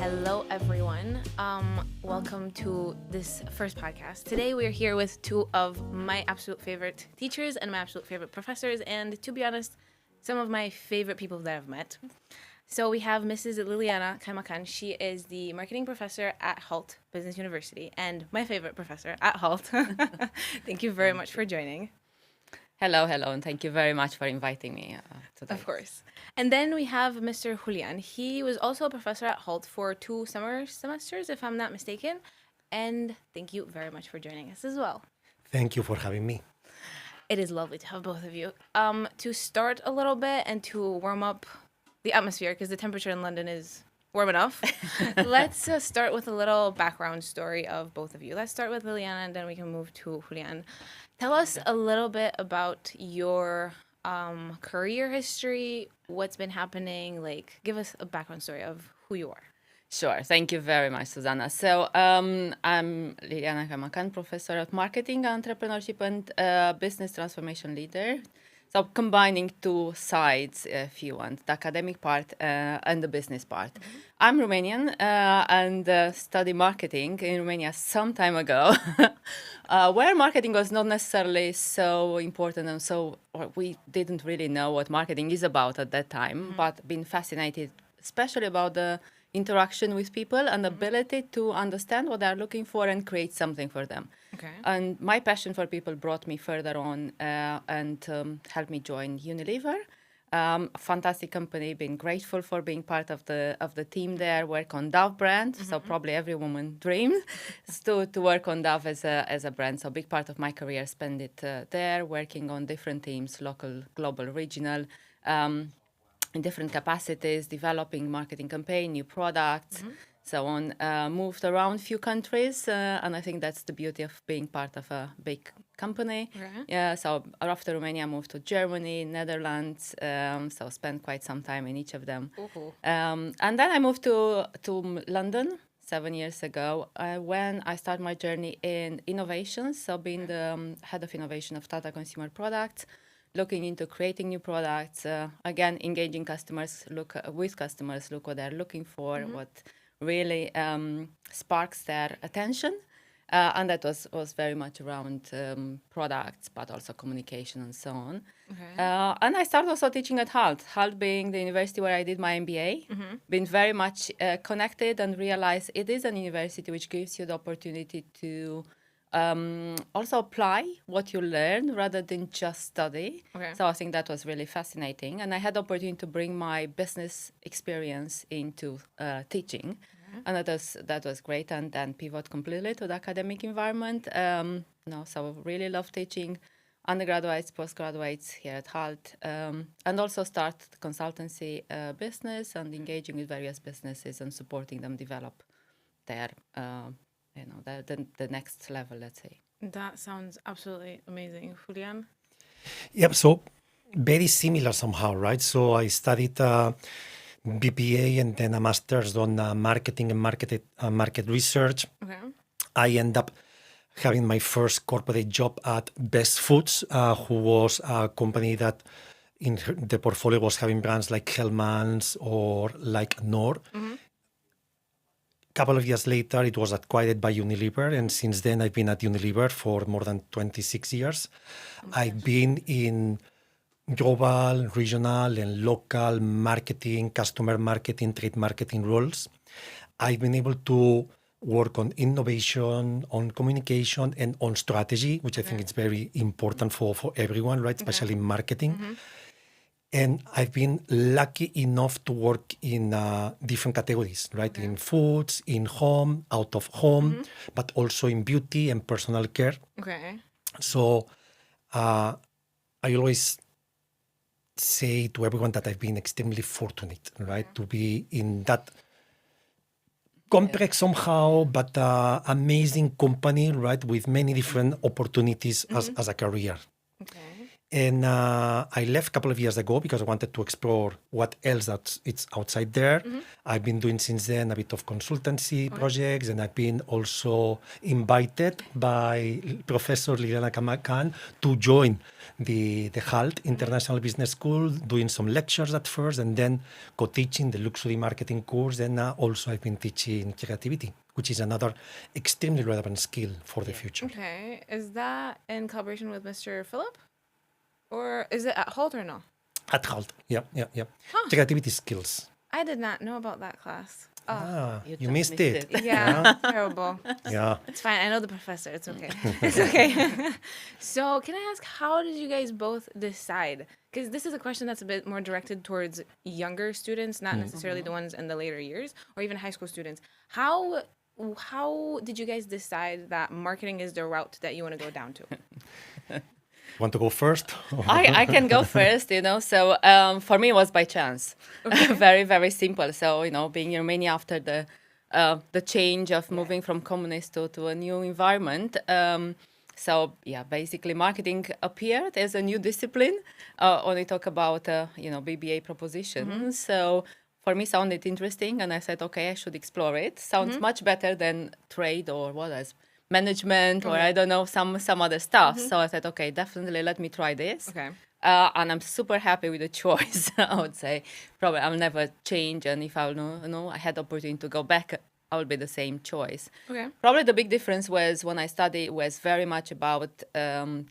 Hello, everyone. Welcome to this first podcast. Today, we are here with two of my absolute favorite teachers and my absolute favorite professors, and to be honest, some of my favorite people that I've met. So we have Mrs. Liliana Kaimakan. She is the marketing professor at Hult Business University and my favorite professor at Hult. Thank you very much for joining. Hello, and thank you very much for inviting me today. Of course. And then we have Mr. Julian. He was also a professor at Hult for 2 summer semesters, if I'm not mistaken. And thank you very much for joining us as well. Thank you for having me. It is lovely to have both of you. To start a little bit and to warm up the atmosphere, because the temperature in London is warm enough, let's start with a little background story of both of you. Let's start with Liliana, and then we can move to Julian. Tell us a little bit about your career history, what's been happening, give us a background story of who you are. Sure. Thank you very much, Susanna. So I'm Liliana Kaimakan, professor of marketing, entrepreneurship, and business transformation leader. So combining two sides, if you want, the academic part and the business part. Mm-hmm. I'm Romanian and studied marketing in Romania some time ago, where marketing was not necessarily so important or we didn't really know what marketing is about at that time, but been fascinated, especially about the interaction with people and ability to understand what they're looking for and create something for them. Okay. And my passion for people brought me further on and helped me join Unilever. A fantastic company, been grateful for being part of the team there, work on Dove brand. So probably every woman dreams to work on Dove as a brand. So a big part of my career spent it there, working on different teams, local, global, regional, in different capacities, developing marketing campaign, new products, so on. Moved around a few countries, and I think that's the beauty of being part of a big company. Right. Yeah, so after Romania, I moved to Germany, Netherlands, so spent quite some time in each of them. And then I moved to London 7 years ago when I started my journey in innovation, so being the head of innovation of Tata Consumer Products, looking into creating new products, again, engaging customers, look what they're looking for, what really sparks their attention. And that was very much around products, but also communication and so on. Okay. And I started also teaching at Hult being the university where I did my MBA, been very much connected and realized it is an university which gives you the opportunity to also apply what you learn rather than just study. Okay. So I think that was really fascinating. And I had the opportunity to bring my business experience into teaching. And that was great. And then pivot completely to the academic environment. So really love teaching undergraduates, postgraduates here at Hult. And also start the consultancy business and engaging with various businesses and supporting them develop their the next level, let's say. That sounds absolutely amazing. Julian? Yep, so very similar somehow, right? So I studied BPA and then a master's on marketing and market research. Okay. I end up having my first corporate job at Best Foods, who was a company that in the portfolio was having brands like Hellmann's or like Knorr. Couple of years later, it was acquired by Unilever, and since then I've been at Unilever for more than 26 years. I've been in global, regional, and local marketing, customer marketing, trade marketing roles. I've been able to work on innovation, on communication, and on strategy, which I think is very important for everyone, right? Especially in marketing. And I've been lucky enough to work in different categories, right? In foods, in home, out of home, but also in beauty and personal care. Okay. So I always say to everyone that I've been extremely fortunate, right? To be in that complex somehow, but amazing company, right? With many different opportunities as a career. Okay. And I left a couple of years ago because I wanted to explore what else it's outside there. I've been doing since then a bit of consultancy projects, and I've been also invited by Professor Liliana and to join the HALT International Business School, doing some lectures at first, and then co-teaching the luxury marketing course. And also I've been teaching creativity, which is another extremely relevant skill for the future. Okay. Is that in collaboration with Mr. Philip? Or is it at Holt or no? At HALT, yeah. Creativity skills. I did not know about that class. Oh, You just missed it. yeah, terrible. Yeah. It's fine. I know the professor. It's okay. It's okay. So, can I ask, how did you guys both decide? Because this is a question that's a bit more directed towards younger students, not necessarily the ones in the later years, or even high school students. How did you guys decide that marketing is the route that you want to go down to? Want to go first? I can go first, So for me, it was by chance. Very, very simple. So, being in Romania after the change of moving from communist to a new environment. So, basically marketing appeared as a new discipline when we talk about, BBA proposition. So for me, sounded interesting. And I said, okay, I should explore it. Sounds much better than trade or what else. Management or I don't know, some other stuff. So I said, okay, definitely let me try this. Okay. And I'm super happy with the choice. I would say probably I'll never change. And if I I had the opportunity to go back, I would be the same choice. Okay. Probably the big difference was when I studied was very much about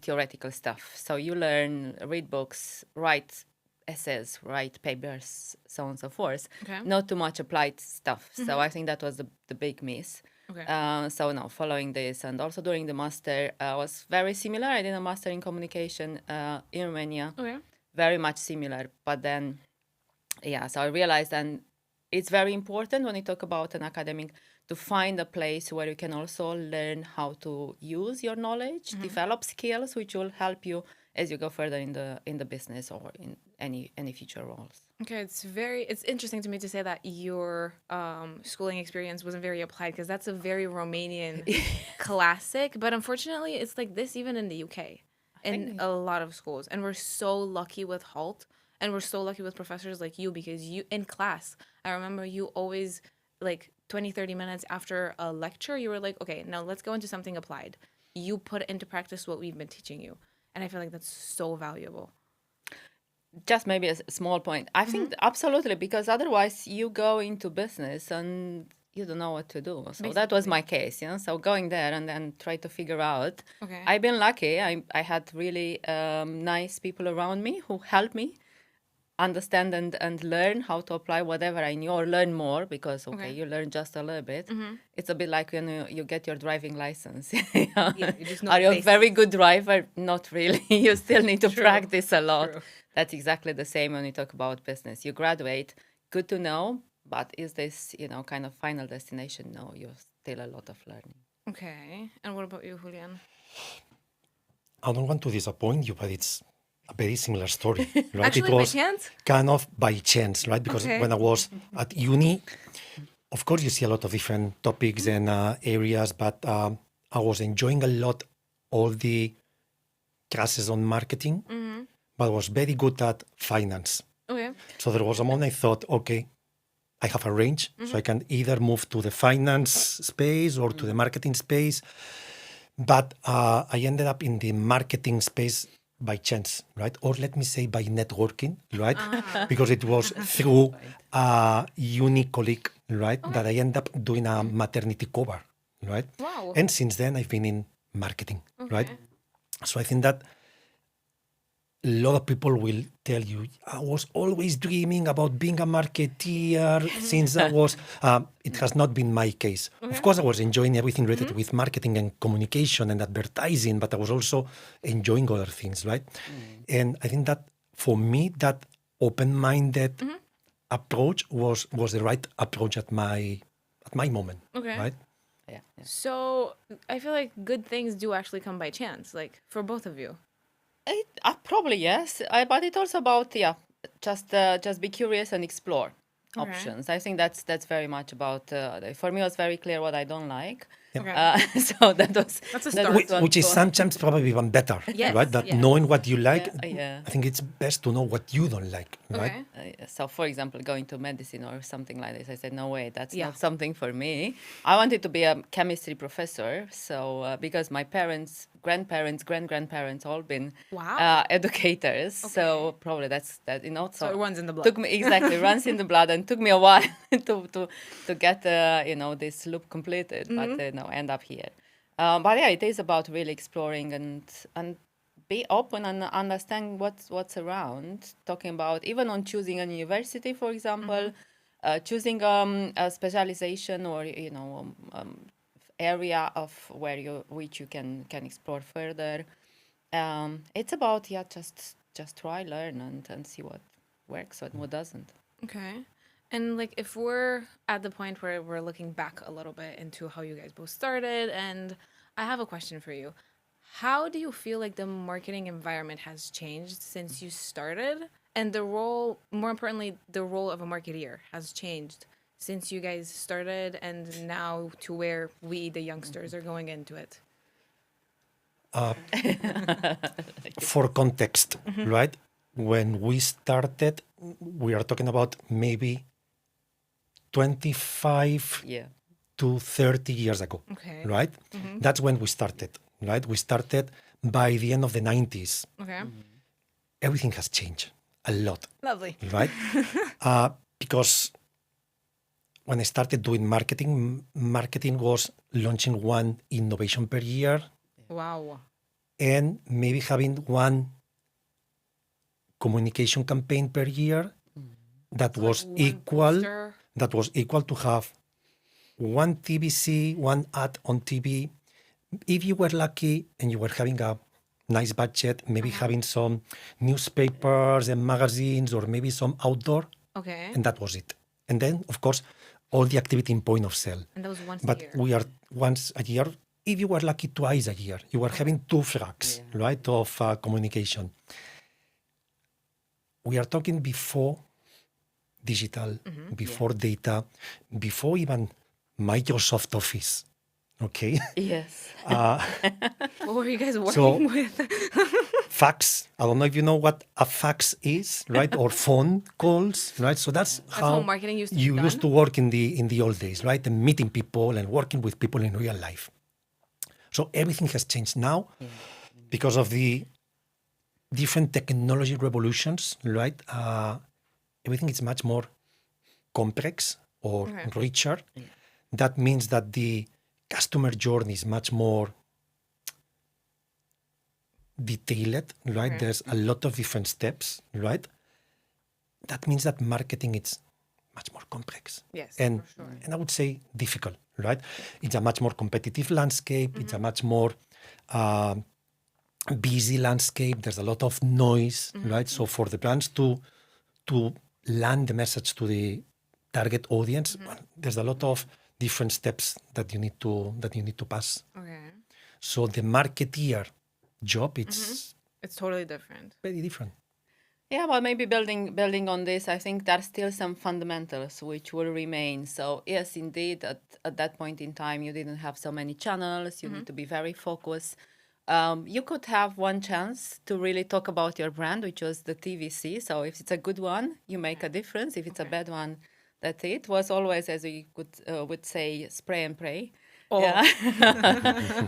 theoretical stuff. So you learn, read books, write essays, write papers, so on and so forth. Okay. Not too much applied stuff. So I think that was the big miss. Okay. So now following this and also during the master was very similar. I did a master in communication in Romania. Okay. Very much similar. But then, so I realized and it's very important when you talk about an academic to find a place where you can also learn how to use your knowledge, develop skills which will help you as you go further in the business or in any future roles. Okay, it's interesting to me to say that your schooling experience wasn't very applied because that's a very Romanian classic. But unfortunately, it's like this even in the UK, in a lot of schools. And we're so lucky with HALT, and we're so lucky with professors like you because you in class, I remember you always like 20, 30 minutes after a lecture, you were like, okay, now let's go into something applied. You put into practice what we've been teaching you. And I feel like that's so valuable. Just maybe a small point. I think absolutely, because otherwise you go into business and you don't know what to do. So that was my case, So going there and then try to figure out. Okay. I've been lucky. I had really nice people around me who helped me understand and learn how to apply whatever I knew or learn more because, you learn just a little bit. It's a bit like when you get your driving license. Yeah, you just know Are you a basics. very good driver? Not really. You still need to practice a lot. True. That's exactly the same when you talk about business. You graduate, good to know, but is this, kind of final destination? No, you're still a lot of learning. Okay. And what about you, Julian? I don't want to disappoint you, but it's a very similar story, right? Actually, it was by chance? kind of by chance, right? Because Okay. when I was at uni, of course, you see a lot of different topics and areas, but I was enjoying a lot all the classes on marketing, but I was very good at finance. Okay. So there was a moment I thought, okay, I have a range, so I can either move to the finance space or to the marketing space. But I ended up in the marketing space by chance, right? Or let me say by networking, right? Because it was through a uni colleague, right? That I ended up doing a maternity cover, right? Wow. And since then I've been in marketing, right? So I think that a lot of people will tell you, I was always dreaming about being a marketeer since I was, it has not been my case. Of course, I was enjoying everything related with marketing and communication and advertising, but I was also enjoying other things, right? And I think that for me, that open-minded approach was the right approach at my moment, right? Yeah. So I feel like good things do actually come by chance, like for both of you. Probably yes, but it's also about just be curious and explore options. I think that's very much about. For me, it was very clear what I don't like, Okay. So that was That's a that start. was one Which is point. sometimes probably even better, Yes, right? That yeah. knowing what you like, Yeah. I think it's best to know what you don't like, right? Okay. So, for example, going to medicine or something like this, I said, no way, that's Yeah. not something for me. I wanted to be a chemistry professor, so because my parents, grandparents, grand-grandparents, all been Wow. educators, so Okay. probably that's that. So it runs in the blood. Took me exactly runs in the blood, and took me a while to get this loop completed, but no, end up here. But yeah, it is about really exploring and be open and understand what's around. Talking about even on choosing a university, for example, choosing a specialization or area of which you can explore further. It's about just try, learn, and see what works and what doesn't. Okay. And like if we're at the point where we're looking back a little bit into how you guys both started, and I have a question for you. How do you feel like the marketing environment has changed since you started? And the role, more importantly, the role of a marketeer has changed since you guys started and now to where we, the youngsters, are going into it. For context, right? When we started, we are talking about maybe 25 Yeah. to 30 years ago, Okay. right? That's when we started, right? We started by the end of the 90s. Okay. Everything has changed a lot, Lovely. right? Because when I started doing marketing, marketing was launching one innovation per year Wow. and maybe having one communication campaign per year that So, was like, one equal poster. that was equal to have one TVC, one ad on TV. If you were lucky and you were having a nice budget, maybe having some newspapers and magazines or maybe some outdoor, Okay. and that was it. And then, of course, all the activity in point of sale. And that was once a But year. we are once a year. If you were lucky, twice a year. You were having two tracks, right, of communication. We are talking before digital, before data, before even Microsoft Office. Okay. Yes. What were you guys working So- with? Fax. I don't know if you know what a fax is, right? Or phone calls, right? So that's how marketing used to be you done? used to work in the old days, right? And meeting people and working with people in real life. So everything has changed now because of the different technology revolutions, right? Everything is much more complex or Okay. richer. That means that the customer journey is much more detailed, right? Okay. There's a lot of different steps, right? That means that marketing is much more complex. Yes, and for sure. and I would say difficult, right? It's a much more competitive landscape. It's a much more busy landscape. There's a lot of noise, right? So for the brands to land the message to the target audience, well, there's a lot of different steps that you need to pass. Okay. So the marketeer job, it's It's totally different. very different. Yeah, well, maybe building on this, I think there's still some fundamentals which will remain. So yes, indeed, at that point in time, you didn't have so many channels. You need to be very focused. You could have one chance to really talk about your brand, which was the TVC. So if it's a good one, you make a difference. If it's a bad one, that's it. Was always, as we would say, spray and pray. Oh. Yeah.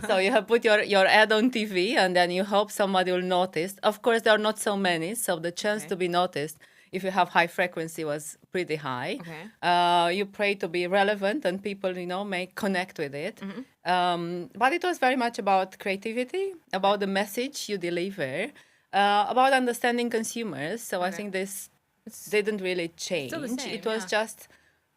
So you have put your ad on TV and then you hope somebody will notice. Of course, there are not so many, so the chance Okay. to be noticed, if you have high frequency, was pretty high. Okay. You pray to be relevant and people, may connect with it. But it was very much about creativity, about the message you deliver, about understanding consumers. So I Okay. think this didn't really change. still the same, It was yeah. just,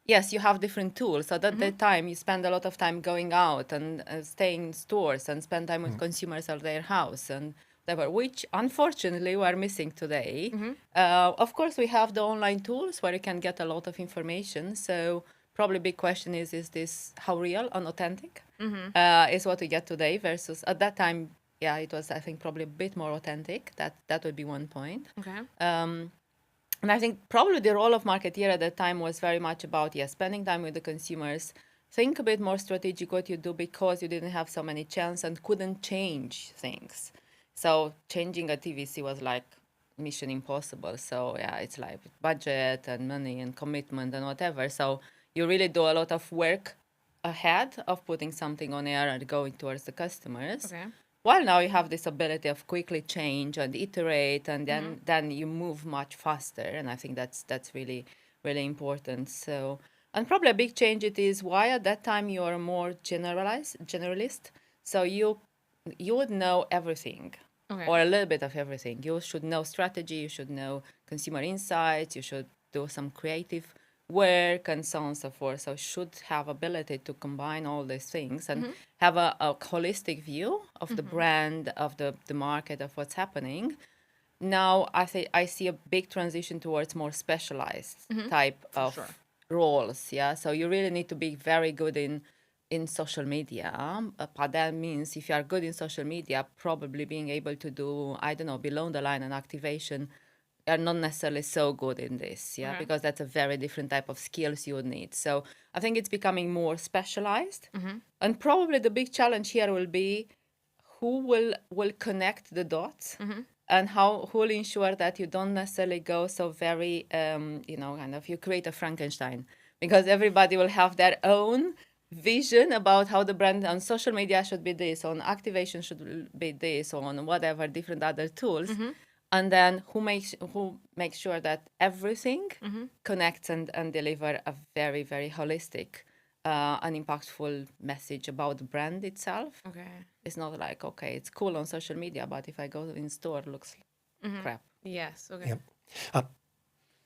yes, you have different tools. So at that time, you spend a lot of time going out and staying in stores and spend time with consumers at their house and whatever, which unfortunately we are missing today. Of course, we have the online tools where you can get a lot of information. So probably big question is this how real and authentic is what we get today versus at that time, yeah, it was, I think, probably a bit more authentic. That would be one point. Okay. And I think probably the role of marketeer at that time was very much about, spending time with the consumers, think a bit more strategic what you do because you didn't have so many chances and couldn't change things. So changing a TVC was like mission impossible. So yeah, it's like budget and money and commitment and whatever. So you really do a lot of work ahead of putting something on air and going towards the customers. Okay. Well, now you have this ability of quickly change and iterate, and then you move much faster. And I think that's really really important. So, and probably a big change it is why at that time you are more generalist. So you would know everything. Okay. Or a little bit of everything. You should know strategy, you should know consumer insights, you should do some creative work and so on and so forth. So should have ability to combine all these things and have a holistic view of the brand, of the market, of what's happening. Now I see a big transition towards more specialized type of roles. Yeah. So you really need to be very good in social media. But that means if you are good in social media, probably being able to do, I don't know, below the line and activation are not necessarily so good in this, yeah, because that's a very different type of skills you would need. So I think it's becoming more specialized. And probably the big challenge here will be who will connect the dots and who will ensure that you don't necessarily go so very, kind of you create a Frankenstein because everybody will have their own vision about how the brand on social media should be this, on activation should be this, on whatever different other tools, and then who makes sure that everything connects and deliver a very very holistic, an impactful message about the brand itself. Okay. It's not like okay, it's cool on social media, but if I go in store, it looks crap. Yes. Okay. Yeah. A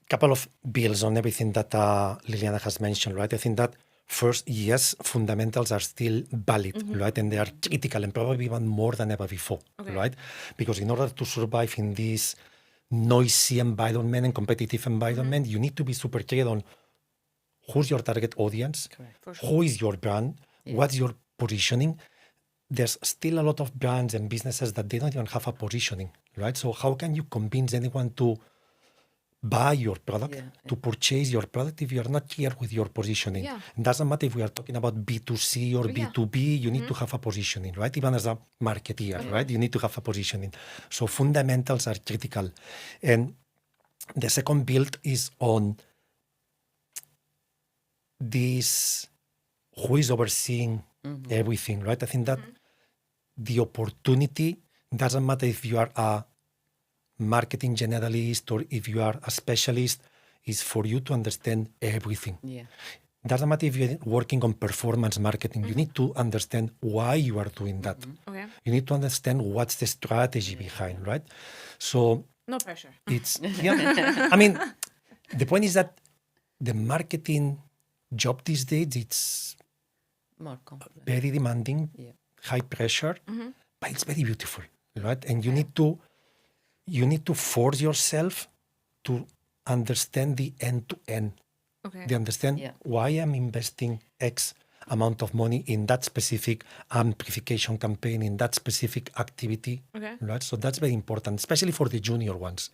couple of builds on everything that Liliana has mentioned, right? I think that first, yes, fundamentals are still valid, right? And they are critical and probably even more than ever before, right? Because in order to survive in this noisy environment and competitive environment, you need to be super clear on who's your target audience, who is your brand, what's your positioning. There's still a lot of brands and businesses that they don't even have a positioning, right? So how can you convince anyone to buy your product, to purchase your product if you're not clear with your positioning? Yeah. It doesn't matter if we are talking about B2C or B2B, you need to have a positioning, right? Even as a marketeer, right? You need to have a positioning. So fundamentals are critical. And the second build is on this, who is overseeing everything, right? I think that the opportunity doesn't matter if you are a marketing generalist or if you are a specialist, is for you to understand everything. Yeah. Doesn't matter if you're working on performance marketing, you need to understand why you are doing that. Okay. You need to understand what's the strategy behind, right? So No pressure. it's, I mean, the point is that the marketing job these days, it's More complex. very demanding, high pressure, but it's very beautiful, right? And you need to force yourself to understand the end to end. Okay. They understand why I'm investing X amount of money in that specific amplification campaign, in that specific activity, right? So that's very important, especially for the junior ones,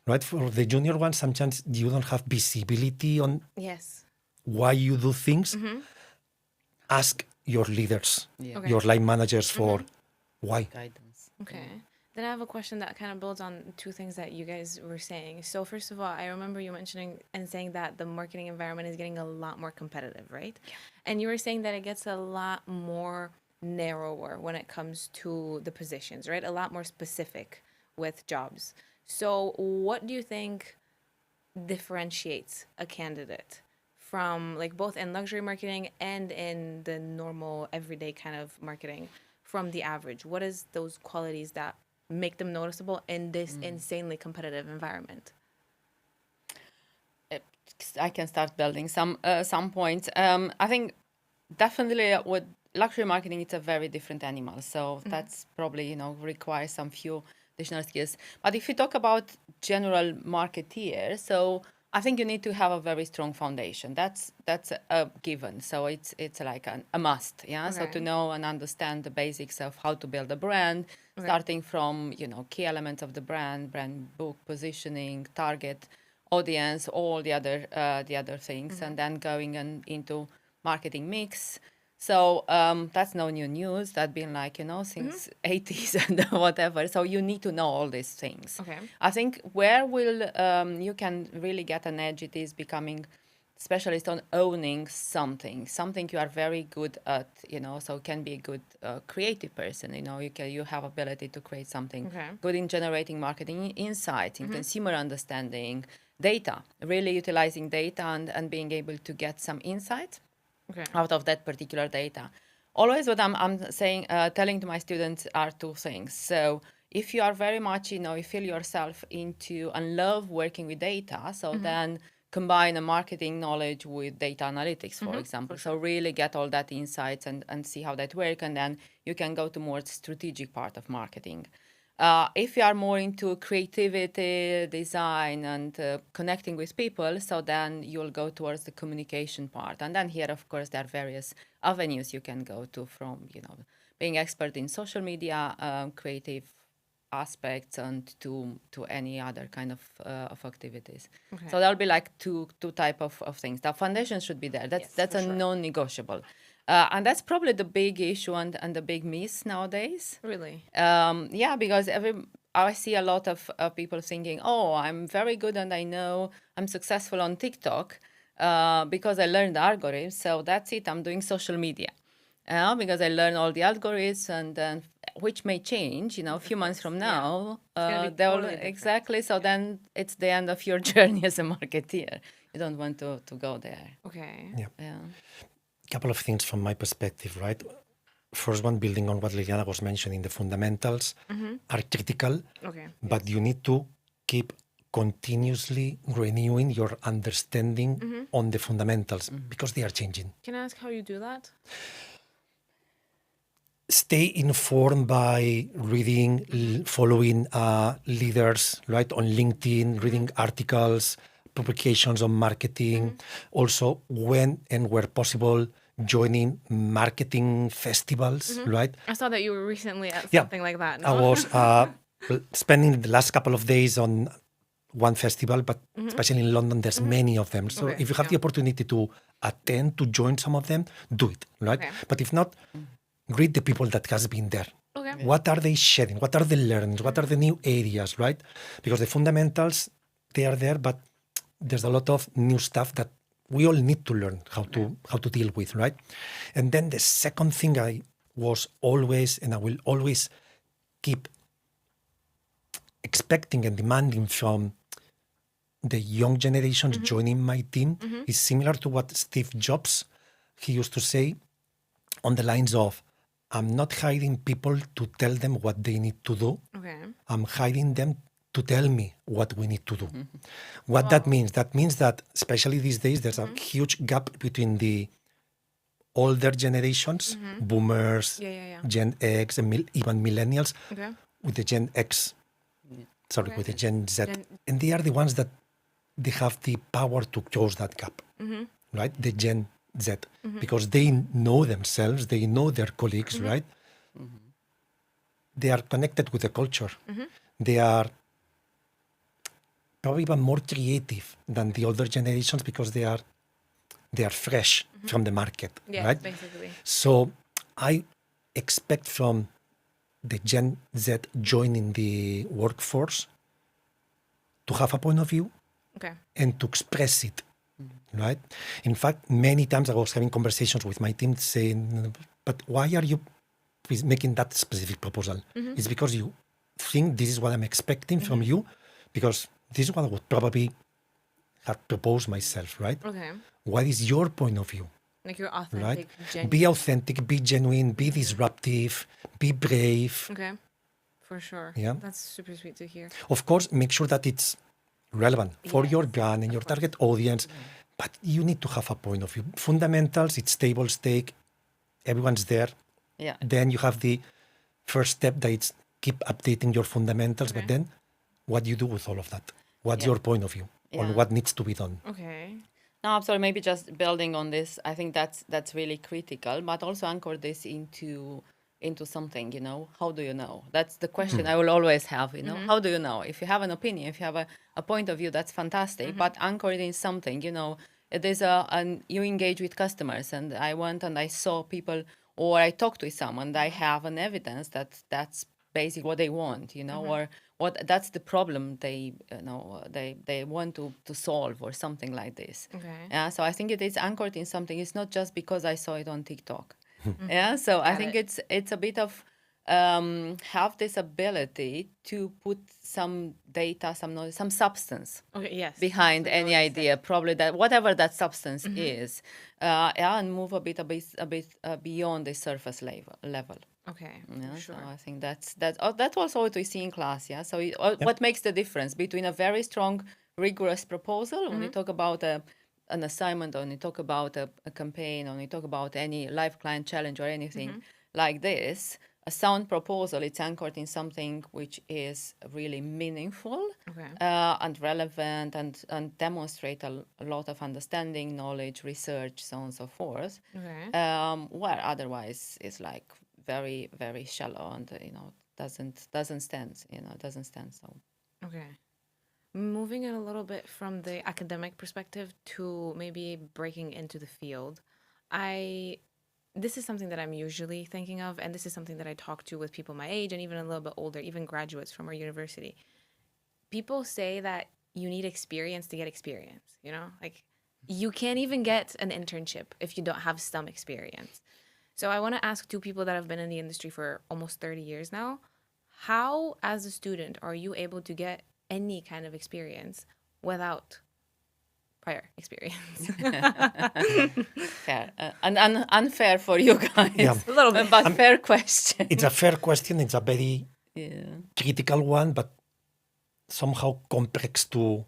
right? For the junior ones, sometimes you don't have visibility on Yes. why you do things. Ask your leaders, Okay. your line managers for why. Guidance. Okay. Then I have a question that kind of builds on two things that you guys were saying. So first of all, I remember you mentioning and saying that the marketing environment is getting a lot more competitive, right? Yeah. And you were saying that it gets a lot more narrower when it comes to the positions, right? A lot more specific with jobs. So what do you think differentiates a candidate from like both in luxury marketing and in the normal everyday kind of marketing from the average? What is those qualities that make them noticeable in this insanely competitive environment? I can start building some points. I think definitely with luxury marketing, it's a very different animal. So that's probably requires some few additional skills. But if you talk about general marketeer, so I think you need to have a very strong foundation. That's a given. So it's like a must. Yeah. So to know and understand the basics of how to build a brand, starting from key elements of the brand book, positioning, target audience, all the other things, and then going into marketing mix. So that's no new news. That's been like, since 80s and whatever. So you need to know all these things. Okay. I think where will you can really get an edge, it is becoming specialist on owning something you are very good at, so you can be a good creative person, you have ability to create something Okay. good in generating marketing insights, in consumer understanding, data, really utilizing data and being able to get some insight Okay. out of that particular data. Always what I'm saying, telling to my students are two things. So if you are very much, you feel yourself into and love working with data, so then combine a marketing knowledge with data analytics, for example. So really get all that insights and see how that work, and then you can go to more strategic part of marketing. If you are more into creativity, design, and connecting with people, so then you'll go towards the communication part. And then here, of course, there are various avenues you can go to, from being expert in social media, creative aspects, and to any other kind of activities. Okay. So that'll be like two type of things. The foundation should be there. That's Yes, for a sure. non-negotiable. And that's probably the big issue and the big miss nowadays. Really? Yeah, because I see a lot of people thinking, oh, I'm very good and I know I'm successful on TikTok because I learned the algorithms. So that's it. I'm doing social media because I learned all the algorithms, and then which may change, a few months from now. gonna be They'll totally different. exactly. So then it's the end of your journey as a marketeer. You don't want to go there. Okay. Yeah. Yeah. Couple of things from my perspective, right? First one, building on what Liliana was mentioning, the fundamentals are critical, Okay. but you need to keep continuously renewing your understanding on the fundamentals because they are changing. Can I ask how you do that? Stay informed by reading, following leaders, right, on LinkedIn, reading articles, publications on marketing. Also, when and where possible, joining marketing festivals, right? I saw that you were recently at Yeah. something like that. I No? was spending the last couple of days on one festival, but especially in London, there's many of them. So Okay, if you have yeah. the opportunity to attend, to join some of them, do it, right? Okay. But if not, read the people that has been there. Okay. What are they sharing? What are the learnings? What are the new areas, right? Because the fundamentals, they are there, but there's a lot of new stuff that we all need to learn how to deal with, right? And then the second thing I was always, and I will always keep expecting and demanding from the young generations joining my team is similar to what Steve Jobs, he used to say on the lines of, I'm not hiring people to tell them what they need to do. Okay. I'm hiring them to tell me what we need to do. What that means that, especially these days, there's a huge gap between the older generations, boomers, Yeah. Gen X, and even millennials, Okay. with the Gen X, sorry, Okay. with the Gen Z. Gen- And they are the ones that they have the power to close that gap, right? The Gen Z, because they know themselves, they know their colleagues, right? They are connected with the culture. They are probably even more creative than the older generations because they are fresh from the market, Yes, right? basically. So I expect from the Gen Z joining the workforce to have a point of view Okay. and to express it, right? In fact, many times I was having conversations with my team saying, but why are you making that specific proposal? It's because you think this is what I'm expecting from you, because this is what I would probably have proposed myself, right? Okay. What is your point of view? Like you're Right? authentic, genuine. Be authentic, be genuine, be disruptive, be brave. Okay. For sure. Yeah. That's super sweet to hear. Of course, make sure that it's relevant for your brand and your target audience, but you need to have a point of view. Fundamentals, it's table stake, everyone's there. Yeah. Then you have the first step that it's keep updating your fundamentals, but then what do you do with all of that? What's your point of view on Yeah. what needs to be done? Okay. No, absolutely. Maybe just building on this, I think that's really critical, but also anchor this into something, how do you know? That's the question I will always have, how do you know? If you have an opinion, if you have a point of view, that's fantastic, but anchor it in something, It is and you engage with customers, and I went and I saw people, or I talked with someone. I have an evidence that that's basically what they want, or what that's the problem they want to solve, or something like this. Okay. Yeah, so I think it is anchored in something. It's not just because I saw it on TikTok. Yeah, so I think it's a bit of have this ability to put some data, some knowledge, some substance Okay. Yes. behind That's what I any was idea, probably that whatever that substance is, and move a bit beyond the surface level. Okay. Yeah, Sure. so I think that's also what we see in class. Yeah, so what makes the difference between a very strong, rigorous proposal when we talk about an assignment, or when we talk about a campaign, or when we talk about any live client challenge or anything like this. A sound proposal, it's anchored in something which is really meaningful Okay. and relevant, and demonstrate a lot of understanding, knowledge, research, so on and so forth. Okay. Where otherwise it's like very, very shallow, and doesn't stand. Doesn't stand. So Okay. Moving it a little bit from the academic perspective to maybe breaking into the field, this is something that I'm usually thinking of, and this is something that I talk to with people my age and even a little bit older, even graduates from our university. People say that you need experience to get experience, Like you can't even get an internship if you don't have some experience. So I want to ask two people that have been in the industry for almost 30 years now, how as a student are you able to get any kind of experience without prior experience? fair and unfair for you guys. Yeah. A little bit. But fair question. It's a fair question. It's a very critical one, but somehow complex to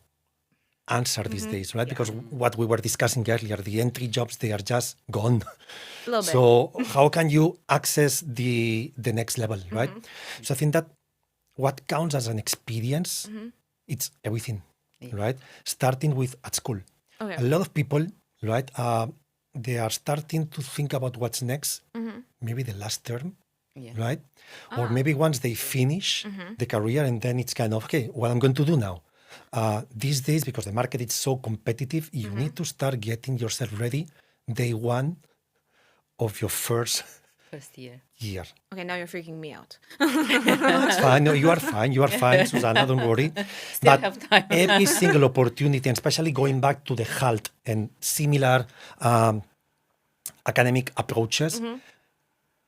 answer these days, right? Because what we were discussing earlier, the entry jobs, they are just gone. A little bit. So how can you access the next level, right? So I think that what counts as an experience, it's everything, right? Starting with at school. Okay. A lot of people, right, they are starting to think about what's next, maybe the last term, right? Or maybe once they finish the career, and then it's kind of, okay, what I'm going to do now. These days, because the market is so competitive, you need to start getting yourself ready day one of your first year. Okay, now you're freaking me out. It's fine. No, you are fine. You are fine, Susanna. Don't worry. Still But have time. every single opportunity, and especially going back to the HALT and similar academic approaches,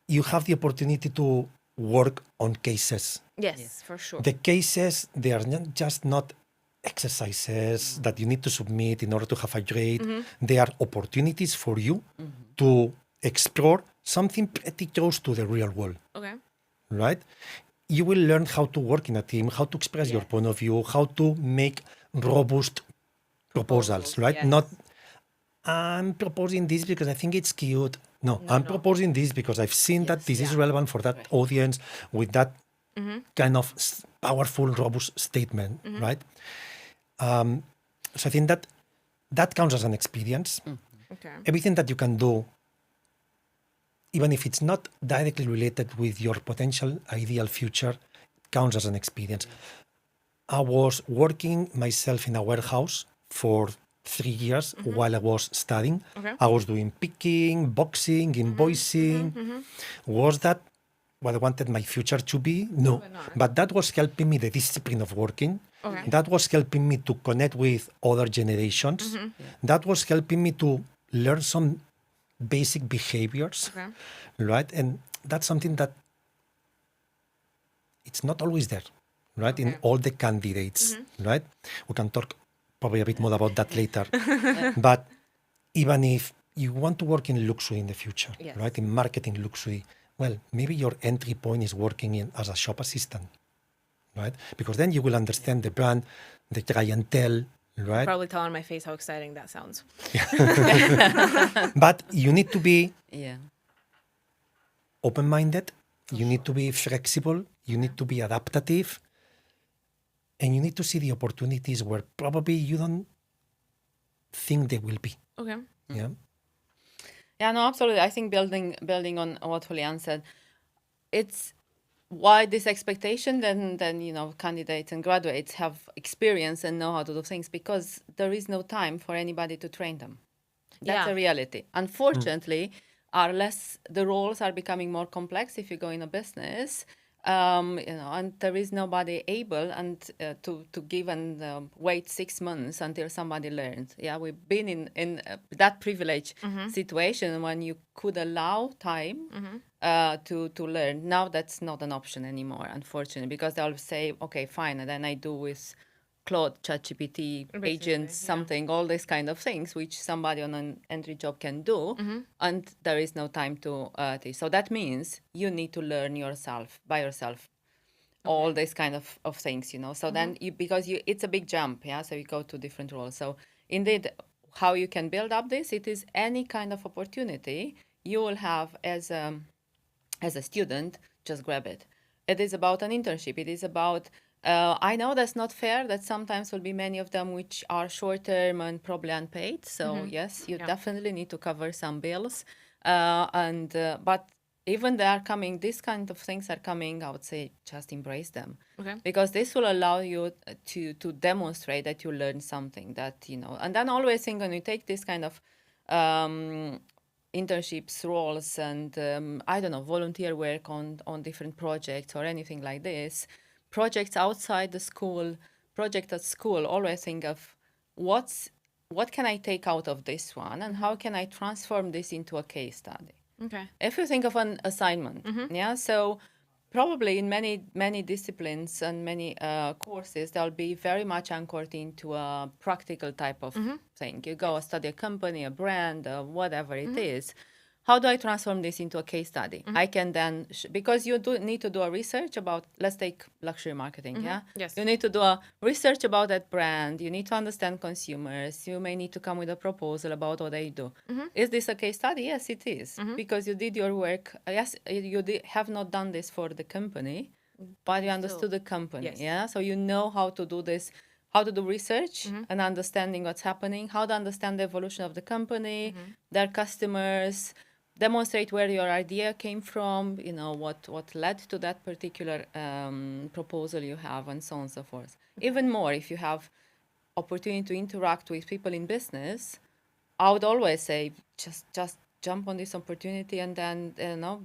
you have the opportunity to work on cases. Yes, for sure. The cases, they are just not exercises that you need to submit in order to have a grade. They are opportunities for you to explore something pretty close to the real world, Okay. right? You will learn how to work in a team, how to express your point of view, how to make robust proposals, right? yes. Not, I'm proposing this because I think it's cute. No, I'm proposing this because I've seen that this is relevant for that audience with that kind of powerful, robust statement, right? So I think that counts as an experience. Okay. Everything that you can do, even if it's not directly related with your potential ideal future, counts as an experience. I was working myself in a warehouse for 3 years while I was studying. Okay. I was doing picking, boxing, invoicing. Was that what I wanted my future to be? No. Probably not. But that was helping me, the discipline of working. Okay. That was helping me to connect with other generations. That was helping me to learn some basic behaviors, Okay. right? And that's something that it's not always there, right? In all the candidates, right? We can talk probably a bit more about that later. But even if you want to work in luxury in the future, Yes. right? In marketing luxury, well, maybe your entry point is working in as a shop assistant, right? Because then you will understand the brand, the clientele, right? Probably tell on my face how exciting that sounds. But you need to be Yeah. open-minded, you need to be flexible, you need to be adaptive, and you need to see the opportunities where probably you don't think they will be. Okay. Yeah. Yeah, no, absolutely. I think building on what Julian said, it's why this expectation? Then candidates and graduates have experience and know how to do things, because there is no time for anybody to train them. That's Yeah. a reality. Unfortunately, the roles are becoming more complex if you go in a business, and there is nobody able to give and wait 6 months until somebody learns. Yeah, we've been in that privileged situation when you could allow time to learn. Now that's not an option anymore, unfortunately, because they'll say, okay, fine, and then I do with Claude, ChatGPT, Basically, agents, something, all these kind of things, which somebody on an entry job can do, and there is no time to teach. So that means you need to learn yourself, by yourself, all these kind of things, So then because it's a big jump, yeah, so you go to different roles. So indeed, how you can build up this, it is any kind of opportunity you will have as a student, just grab it. It is about an internship. It is about, I know that's not fair, that sometimes will be many of them which are short term and probably unpaid. So yes, you definitely need to cover some bills. But even they are coming, these kind of things are coming, I would say just embrace them. Okay. Because this will allow you to demonstrate that you learn something, that, and then always think when you take this kind of internships, roles, and I don't know, volunteer work on different projects or anything like this, projects outside the school, project at school, always think of what can I take out of this one and how can I transform this into a case study. Okay. If you think of an assignment, yeah, so probably in many disciplines and many courses, they'll be very much anchored into a practical type of thing. You go study a company, a brand, whatever it is. How do I transform this into a case study? I can then, because you do need to do a research about, let's take luxury marketing, yeah? Yes. You need to do a research about that brand. You need to understand consumers. You may need to come with a proposal about what they do. Is this a case study? Yes, it is. Because you did your work. Yes, you have not done this for the company, but you understood the company, Yes. yeah? So you know how to do this, how to do research and understanding what's happening, how to understand the evolution of the company, their customers, demonstrate where your idea came from, what led to that particular proposal you have, and so on and so forth. Even more, if you have opportunity to interact with people in business, I would always say just jump on this opportunity and then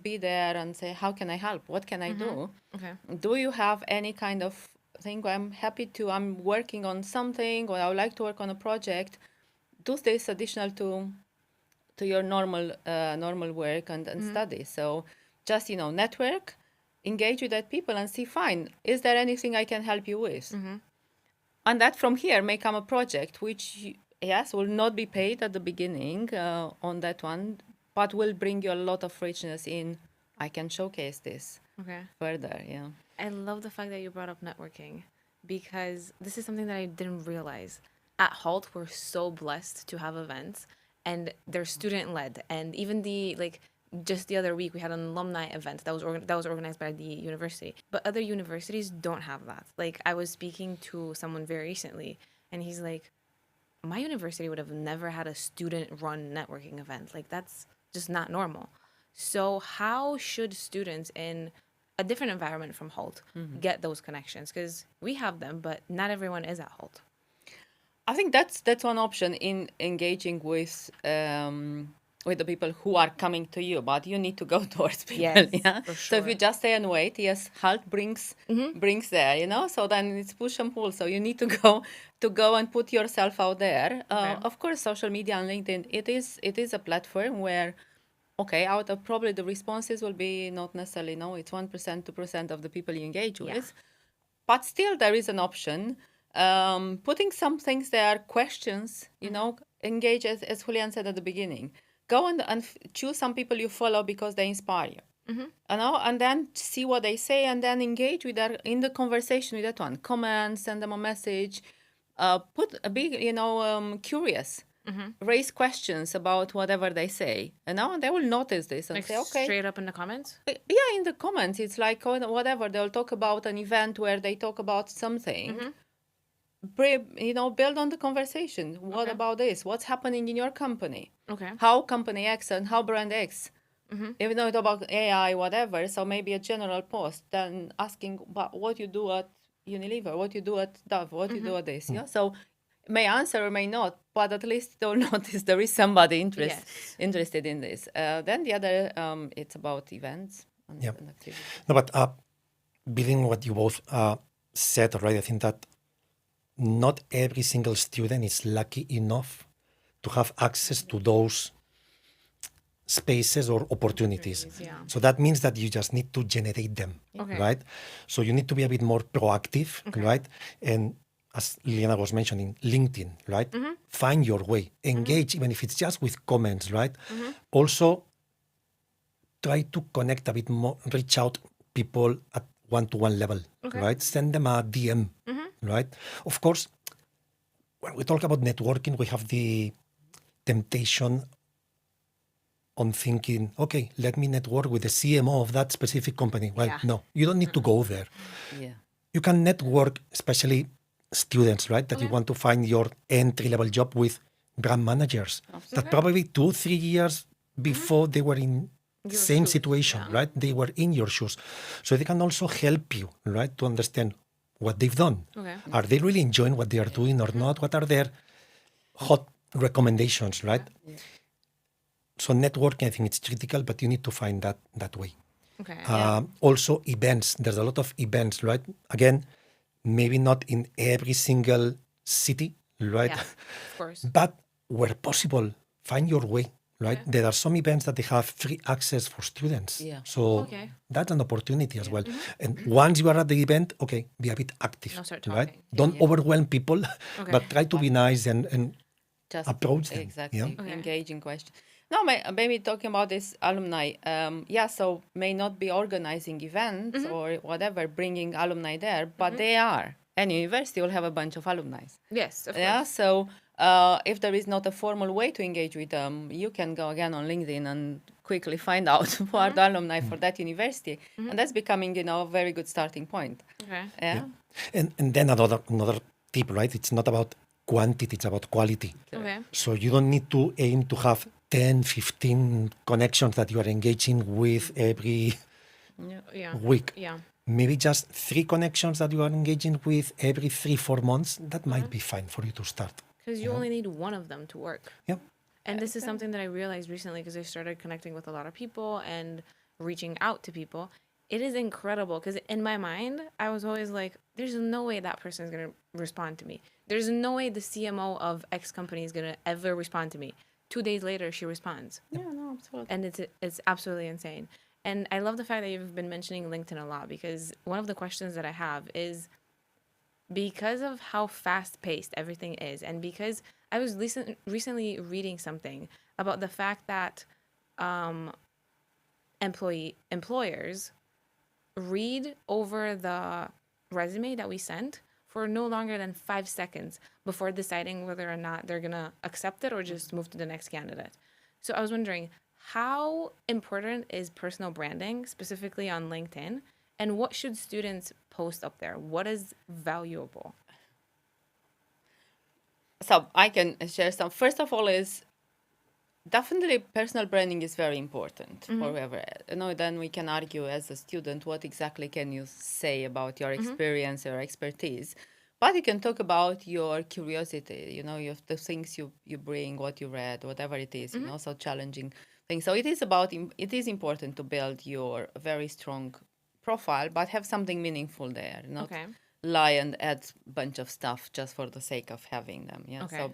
be there and say, how can I help? What can I do? Okay. Do you have any kind of thing? I'm working on something, or I would like to work on a project. Do this additional to your normal work and study. So just network, engage with that people and see, fine, is there anything I can help you with? And that from here may come a project which yes will not be paid at the beginning on that one, but will bring you a lot of richness in, I can showcase this Okay. further. Yeah. I love the fact that you brought up networking, because this is something that I didn't realize. At Halt, we're so blessed to have events, and they're student led. And even just the other week, we had an alumni event that was organized by the university. But other universities don't have that. Like, I was speaking to someone very recently, and he's like, my university would have never had a student run networking event. Like, that's just not normal. So how should students in a different environment from Halt get those connections? Because we have them, but not everyone is at Halt. I think that's one option in engaging with the people who are coming to you, but you need to go towards people. Yes, Yeah. for So if you sure. just stay and wait, yes, Halt brings there, So then it's push and pull. So you need to go and put yourself out there. Okay. Of course, social media and LinkedIn, it is a platform where, okay, out of probably the responses will be not necessarily, it's 1%, 2% of the people you engage with, but still there is an option. Putting some things there, questions, engage, as Julian said at the beginning. Go and choose some people you follow because they inspire you. And then see what they say, and then engage with that in the conversation with that one. Comment, send them a message, put a big, curious. Raise questions about whatever they say, and they will notice this and say, okay. Straight up in the comments? Yeah, in the comments, it's like whatever. They'll talk about an event where they talk about something. Build on the conversation. What about this? What's happening in your company? Okay. How company X and how brand X Even though it's about AI, whatever, so maybe a general post, then asking what you do at Unilever, what you do at Dove, what you do at this. Yeah, so may answer or may not, but at least they'll notice there is somebody Yes. interested in this. Then the other, it's about events and, Yeah. and activities. No, but building what you both said, right? I think that not every single student is lucky enough to have access to those spaces or opportunities. Yeah. So that means that you just need to generate them, Okay. right? So you need to be a bit more proactive, right? And as Liliana was mentioning, LinkedIn, right? Find your way, engage, even if it's just with comments, right? Also, try to connect a bit more, reach out people at one-to-one level, right? Send them a DM, right? Of course, when we talk about networking, we have the temptation on thinking, okay, let me network with the CMO of that specific company. Well, Yeah. no, you don't need to go there. Yeah. You can network, especially students, right? That you want to find your entry-level job with brand managers that probably 2-3 years before they were in same shoes, situation, right? They were in your shoes. So they can also help you, right, to understand what they've done. Okay. Are they really enjoying what they are doing or not? What are their hot recommendations, right? So networking, I think it's critical, but you need to find that way. Okay. Also events. There's a lot of events, right? Again, maybe not in every single city, right? Yeah. Of course. But where possible, find your way, right? There are some events that they have free access for students. Yeah. So Okay. that's an opportunity as well. And once you are at the event, okay, be a bit active, Now start right? talking. Don't overwhelm people, but try to be nice and Just approach them. exactly Yeah? Okay. engaging question. No, maybe talking about this alumni. So may not be organizing events or whatever, bringing alumni there, but they are. Any university will have a bunch of alumni. Yes, of Yeah, course. so if there is not a formal way to engage with them, you can go again on LinkedIn and quickly find out who are the alumni for that university, and that's becoming, a very good starting point. Okay. Yeah. And then another tip, right? It's not about quantity, it's about quality. Okay. So you don't need to aim to have 10, 15 connections that you are engaging with every Yeah. week. Yeah. Maybe just 3 connections that you are engaging with every 3-4 months. That might be fine for you to start. Because you only need one of them to work. Yeah. And this is something that I realized recently because I started connecting with a lot of people and reaching out to people. It is incredible because in my mind, I was always like, there's no way that person is going to respond to me. There's no way the CMO of X company is going to ever respond to me. 2 days later, she responds. Yeah, no, absolutely. And it's absolutely insane. And I love the fact that you've been mentioning LinkedIn a lot because one of the questions that I have is because of how fast paced everything is, and because I was recently reading something about the fact that employers read over the resume that we sent for no longer than 5 seconds before deciding whether or not they're gonna accept it or just move to the next candidate. So I was wondering, how important is personal branding, specifically on LinkedIn, and what should students post up there? What is valuable? So I can share some. First of all, is definitely personal branding is very important for whoever. Then we can argue as a student what exactly can you say about your experience, your expertise. But you can talk about your curiosity, the things you bring, what you read, whatever it is, so challenging things. So it is important to build your very strong profile, but have something meaningful there, not Okay. lie and add bunch of stuff just for the sake of having them. Yeah. Okay. So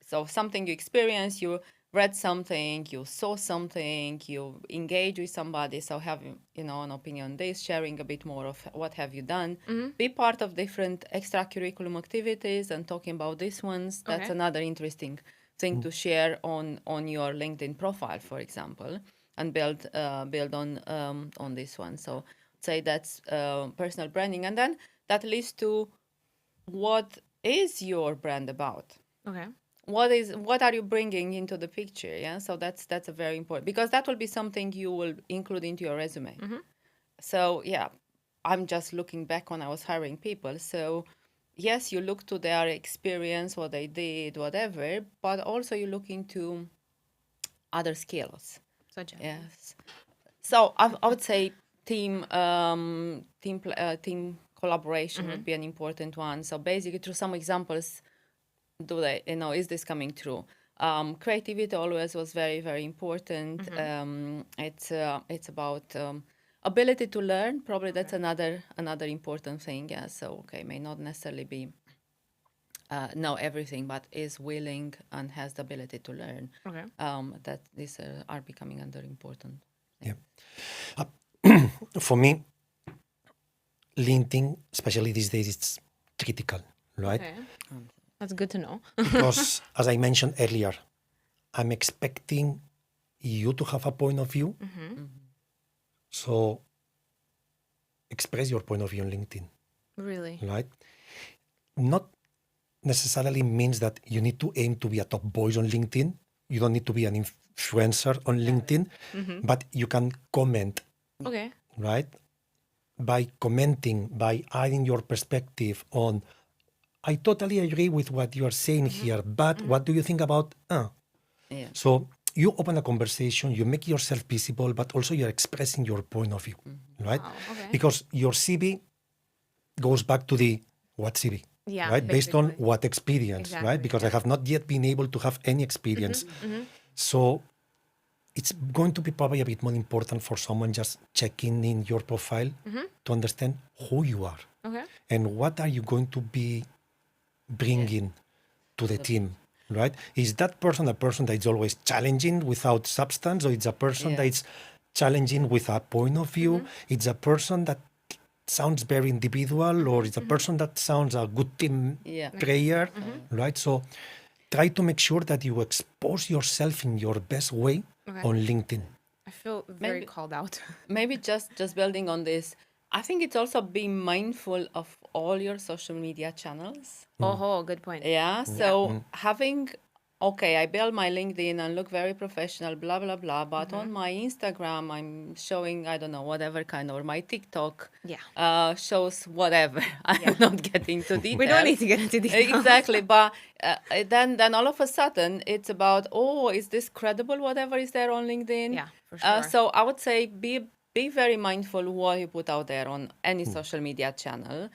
So something you experience, you read something, you saw something, you engage with somebody. So having, an opinion on this, sharing a bit more of what have you done, be part of different extracurriculum activities and talking about these ones. That's Okay. another interesting thing to share on your LinkedIn profile, for example, and build on this one. So say that's personal branding, and then that leads to what is your brand about. Okay. What are you bringing into the picture? Yeah, so that's a very important, because that will be something you will include into your resume. So yeah, I'm just looking back when I was hiring people. So yes, you look to their experience, what they did, whatever, but also you look into other skills. Such a Yes. So I would say team collaboration would be an important one. So basically, through some examples, is this coming true? Creativity always was very, very important. It's about ability to learn. Probably that's another important thing. Yeah. So may not necessarily be know everything, but is willing and has the ability to learn. Okay. That these are becoming under important. Yeah. For me, LinkedIn, especially these days, it's critical, right? Okay. That's good to know. Because, as I mentioned earlier, I'm expecting you to have a point of view. So express your point of view on LinkedIn, Really? right? Not necessarily means that you need to aim to be a top voice on LinkedIn. You don't need to be an influencer on LinkedIn, but you can comment, Okay. right? By commenting, by adding your perspective on, I totally agree with what you are saying here, but what do you think about? Yeah. So you open a conversation, you make yourself visible, but also you're expressing your point of view, right? Wow, okay. Because your CV goes back to the what CV, Yeah, right? Based on basically. what experience, Exactly, right? Because I have not yet been able to have any experience. So it's going to be probably a bit more important for someone just checking in your profile to understand who you are Okay. and what are you going to be bringing to the team, right? Is that person a person that is always challenging without substance, or it's a person that is challenging with a point of view? It's a person that sounds very individual, or it's a person that sounds a good team player, right? So try to make sure that you expose yourself in your best way on LinkedIn. I feel very Maybe- called out. Maybe just building on this, I think it's also being mindful of all your social media channels. Oh, good point. Yeah. So having, I build my LinkedIn and look very professional, blah, blah, blah. But on my Instagram, I'm showing, I don't know, whatever kind, or my TikTok shows whatever. I'm not getting to details. We don't need to get into details. Exactly. But then all of a sudden, it's about, is this credible, whatever is there on LinkedIn? Yeah, for sure. So I would say be very mindful what you put out there on any social media channel.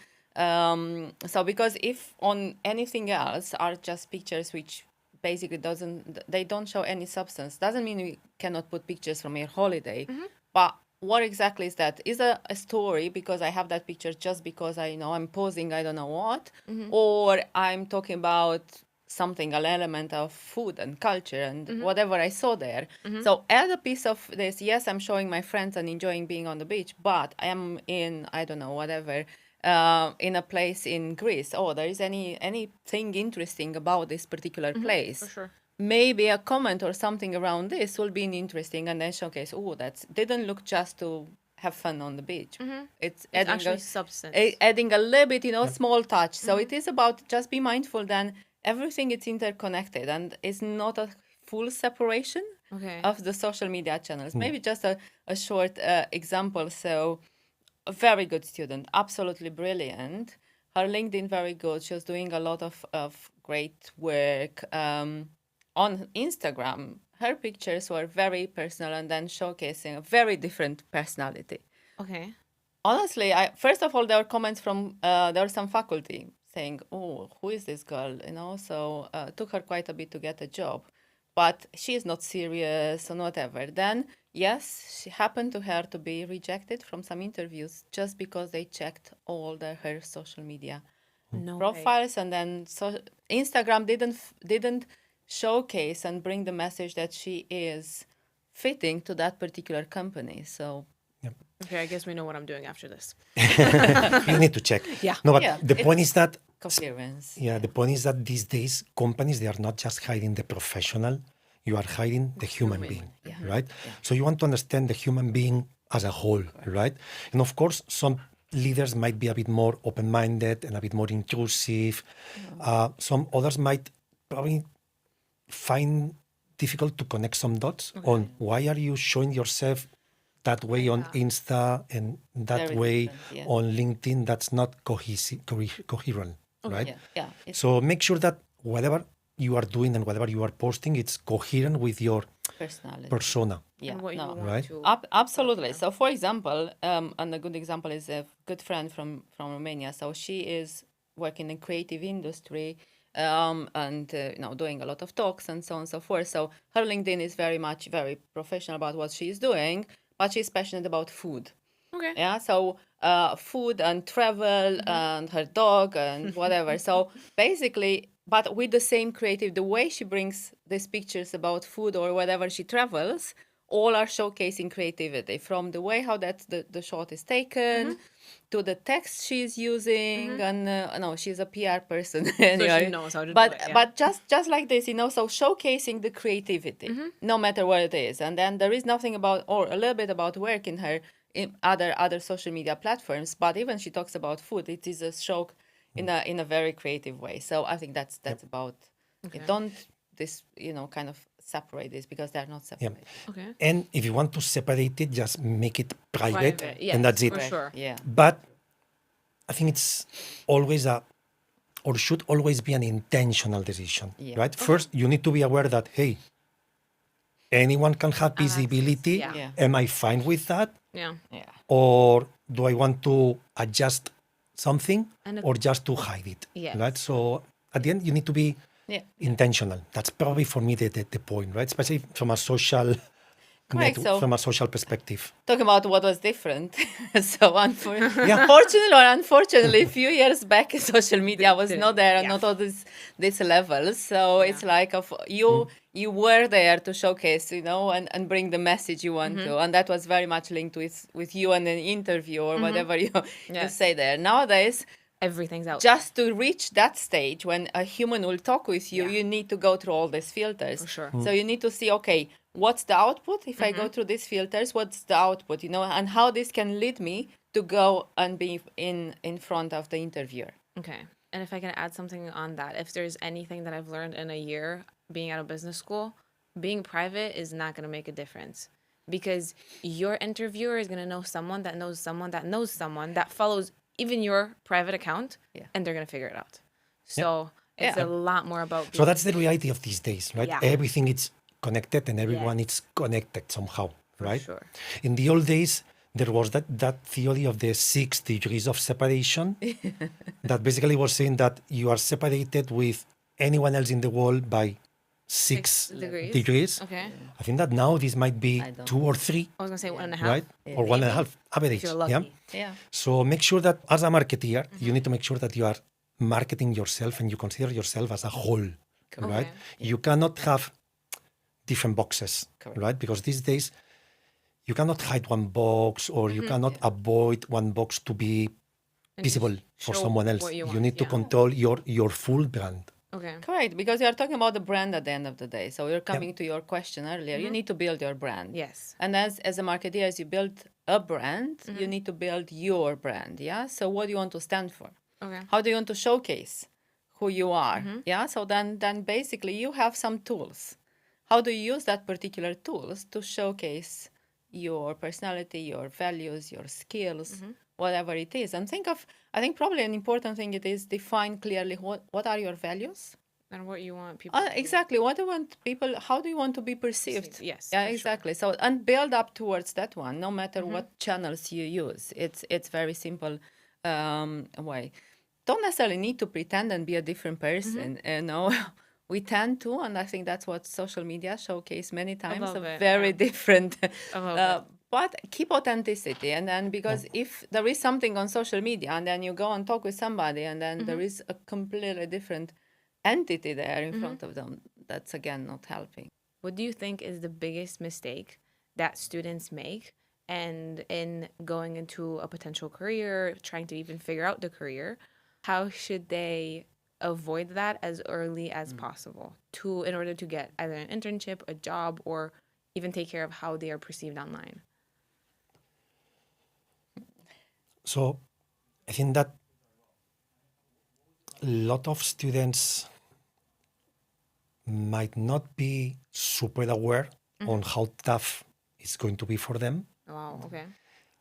So because if on anything else are just pictures which basically they don't show any substance, doesn't mean we cannot put pictures from your holiday. But what exactly is that? Is a story because I have that picture just because I'm posing I don't know what, or I'm talking about something, an element of food and culture and whatever I saw there. So add a piece of this. Yes, I'm showing my friends and enjoying being on the beach, but I am in, I don't know, whatever, in a place in Greece. Oh, there is anything interesting about this particular place. For sure. Maybe a comment or something around this will be interesting, and then showcase, that didn't look just to have fun on the beach. It's adding actually substance. adding a little bit, small touch. So it is about just be mindful then everything is interconnected and it's not a full separation of the social media channels. Maybe just a short example. So a very good student, absolutely brilliant. Her LinkedIn very good. She was doing a lot of great work. On Instagram, her pictures were very personal and then showcasing a very different personality. Okay. Honestly, first of all, there were comments from, there was some faculty saying, oh, who is this girl? So took her quite a bit to get a job. But she is not serious and whatever. Then, yes, she happened to her to be rejected from some interviews just because they checked all her social media profiles. And then Instagram didn't showcase and bring the message that she is fitting to that particular company. So Okay, I guess we know what I'm doing after this. You need to check. Yeah. No, but Yeah, the point is that coherence. the point is that these days companies, they are not just hiding the professional, you are hiding the human being, right? So you want to understand the human being as a whole, right? And of course, some leaders might be a bit more open-minded and a bit more intrusive. Some others might probably find difficult to connect some dots on why are you showing yourself that way on Insta and that Very way different, on LinkedIn. That's not coherent, right? Yeah. So make sure that whatever you are doing and whatever you are posting, it's coherent with your Personality. persona. Yeah, And what no. you want Right. to. Absolutely. So, for example, and a good example is a good friend from Romania. So she is working in creative industry, and doing a lot of talks and so on and so forth. So her LinkedIn is very professional about what she is doing, but she's passionate about food. Okay. Yeah, so food and travel and her dog and whatever. So basically, but with the same creative, the way she brings these pictures about food or whatever she travels, all are showcasing creativity from the way how the shot is taken to the text she's using. And no, she's a PR person anyway. knows how to do but it, yeah. but just like this, so showcasing the creativity, no matter what it is. And then there is nothing about, or a little bit about work in her in other social media platforms, but even she talks about food, it is a show in a very creative way. So I think that's about don't this kind of separate this, because they're not separated. Okay. And if you want to separate it, just make it private, Private, yes, and that's it. for sure. Yeah. But I think it's always or should always be an intentional decision, Yeah. right? First, you need to be aware that, hey, anyone can have access, visibility. yeah. Yeah. Am I fine with that? Yeah. Yeah. Or do I want to adjust something And or just to hide it? Yes. Right? So at the end, you need to be Yeah. intentional. That's probably for me the point, right? Especially from a social Correct, so- from a social perspective. Talking about what was different. So fortunately or unfortunately, a few years back, social media was not there and Yeah. not all this level. So it's like you were there to showcase, and bring the message you want to. And that was very much linked with you and an interview or whatever you Yes. say there. Nowadays, Everything's out. just to reach that stage when a human will talk with you, Yeah. you need to go through all these filters. For sure. So you need to see, okay, what's the output? If I go through these filters, what's the output, and how this can lead me to go and be in front of the interviewer. Okay. And if I can add something on that, if there's anything that I've learned in a year being out of business school, being private is not going to make a difference, because your interviewer is going to know someone that knows someone that knows someone that follows even your private account, Yeah. and they're going to figure it out. So it's Yeah. a lot more about So that's the reality of these days, right? Yeah. Everything is connected and everyone Yes. is connected somehow, right? sure. In the old days, there was that theory of the 6 degrees of separation that basically was saying that you are separated with anyone else in the world by 6 degrees. degrees. Okay. I think that now this might be I don't 2 or 3, I was going to say 1.5. right? Or 1.5 average. If you're lucky. Yeah. Yeah. So make sure that as a marketeer, you need to make sure that you are marketing yourself and you consider yourself as a whole, right? Okay. You cannot have different boxes, Correct. right? Because these days you cannot hide one box or you cannot avoid one box to be And visible just for show someone else. what you You want, need to yeah. control your full brand. Okay. Correct, because you are talking about the brand at the end of the day. So you're coming to your question earlier. You need to build your brand. Yes. And as a marketer, as you build a brand, you need to build your brand. Yeah. So what do you want to stand for? Okay. How do you want to showcase who you are? Yeah. So then basically you have some tools. How do you use that particular tools to showcase your personality, your values, your skills, whatever it is? And I think probably an important thing it is define clearly what are your values? And what you want people to Exactly. What do you want people? How do you want to be perceived? Yes, Yeah, for sure. exactly. So and build up towards that one, no matter what channels you use. It's very simple way. Don't necessarily need to pretend and be a different person. We tend to, and I think that's what social media showcase many times. love it, Very yeah. different. love But keep authenticity, and then because if there is something on social media, and then you go and talk with somebody, and then there is a completely different entity there in front of them, that's again not helping. What do you think is the biggest mistake that students make, and in going into a potential career, trying to even figure out the career, how should they avoid that as early as possible in order to get either an internship, a job, or even take care of how they are perceived online? So I think that a lot of students might not be super aware on how tough it's going to be for them. Wow, okay.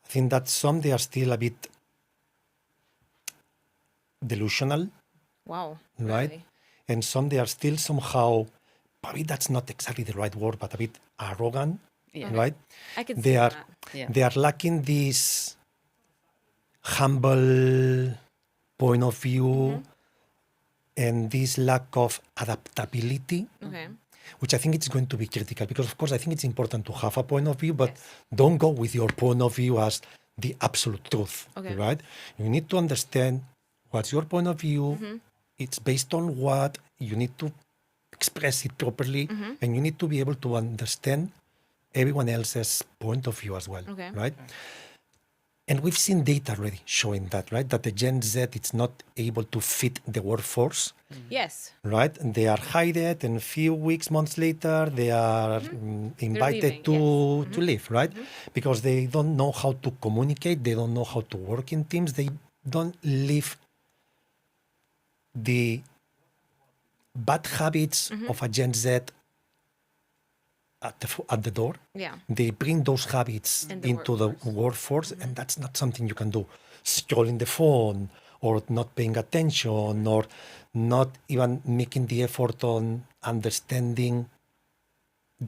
I think that some they are still a bit delusional, Wow. right? Really? and some they are still somehow, probably that's not exactly the right word, but a bit arrogant, Yeah. right? I could They see are that. Yeah. they are lacking this humble point of view and this lack of adaptability, Okay. which I think it's going to be critical because, of course, I think it's important to have a point of view, but Yes. don't go with your point of view as the absolute truth, Okay. right? You need to understand what's your point of view. It's based on what you need to express it properly, and you need to be able to understand everyone else's point of view as well, Okay. right? And we've seen data already showing that, right? That the Gen Z is not able to fit the workforce, Yes. right? And they are hired, and a few weeks, months later, they are invited leaving, to leave, right? Because they don't know how to communicate, they don't know how to work in teams, they don't leave the bad habits of a Gen Z at the door. Yeah. They bring those habits In the into the workforce, and that's not something you can do. Scrolling the phone, or not paying attention, or not even making the effort on understanding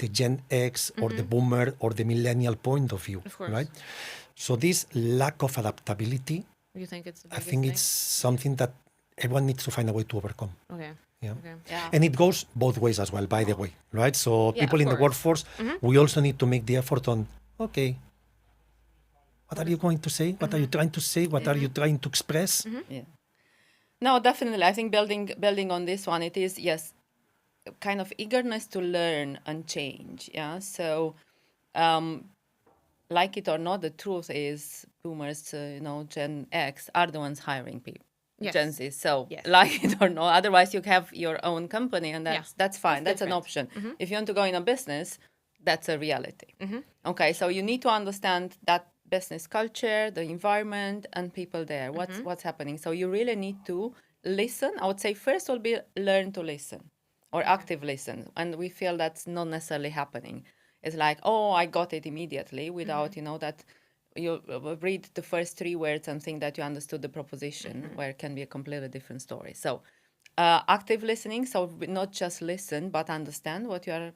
the Gen X or the Boomer or the Millennial point of view, Of course. right? So this lack of adaptability, You think it's the I biggest think thing? it's something that everyone needs to find a way to overcome. Okay. Yeah. Okay. Yeah. And it goes both ways as well, by the way, right? So Yeah, people of in the course. workforce, we also need to make the effort on, okay, what are you going to say? What are you trying to say? What are you trying to express? Yeah. No, definitely. I think building on this one, it is, yes, kind of eagerness to learn and change. Yeah. So, like it or not, the truth is boomers, Gen X are the ones hiring people. Yes. Gen Z. So, Yes. like it or not, otherwise you have your own company, and Yeah. that's fine. That's That's an different. option. If you want to go in a business, that's a reality. Okay, so you need to understand that business culture, the environment, and people there. What's happening? So you really need to listen. I would say first will be learn to listen, or active listen, and we feel that's not necessarily happening. It's like, oh, I got it immediately without that you read the first three words and think that you understood the proposition, where it can be a completely different story. So active listening, so not just listen but understand what you are,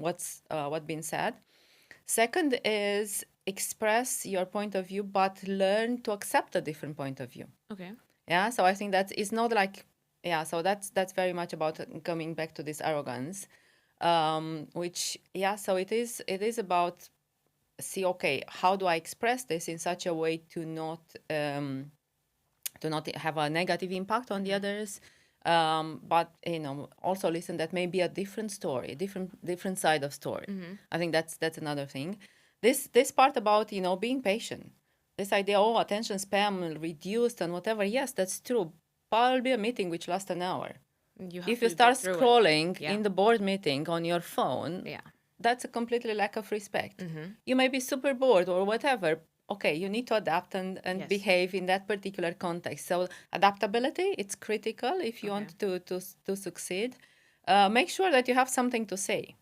what's been said. Second is express your point of view, but learn to accept a different point of view. Okay. Yeah, so I think that it's not like, yeah, so that's very much about coming back to this arrogance, which, yeah, so it is about, see, okay, how do I express this in such a way to not have a negative impact on the others, but also listen that may be a different story, different side of story. I think that's another thing. This part about being patient, this idea, oh, attention span reduced and whatever, yes, that's true. Probably a meeting which lasts an hour. You have If you to start get through it. scrolling Yeah. in the board meeting on your phone, Yeah. that's a completely lack of respect. You may be super bored or whatever. Okay, you need to adapt and Yes. behave in that particular context. So adaptability, it's critical if you want to succeed. Make sure that you have something to say.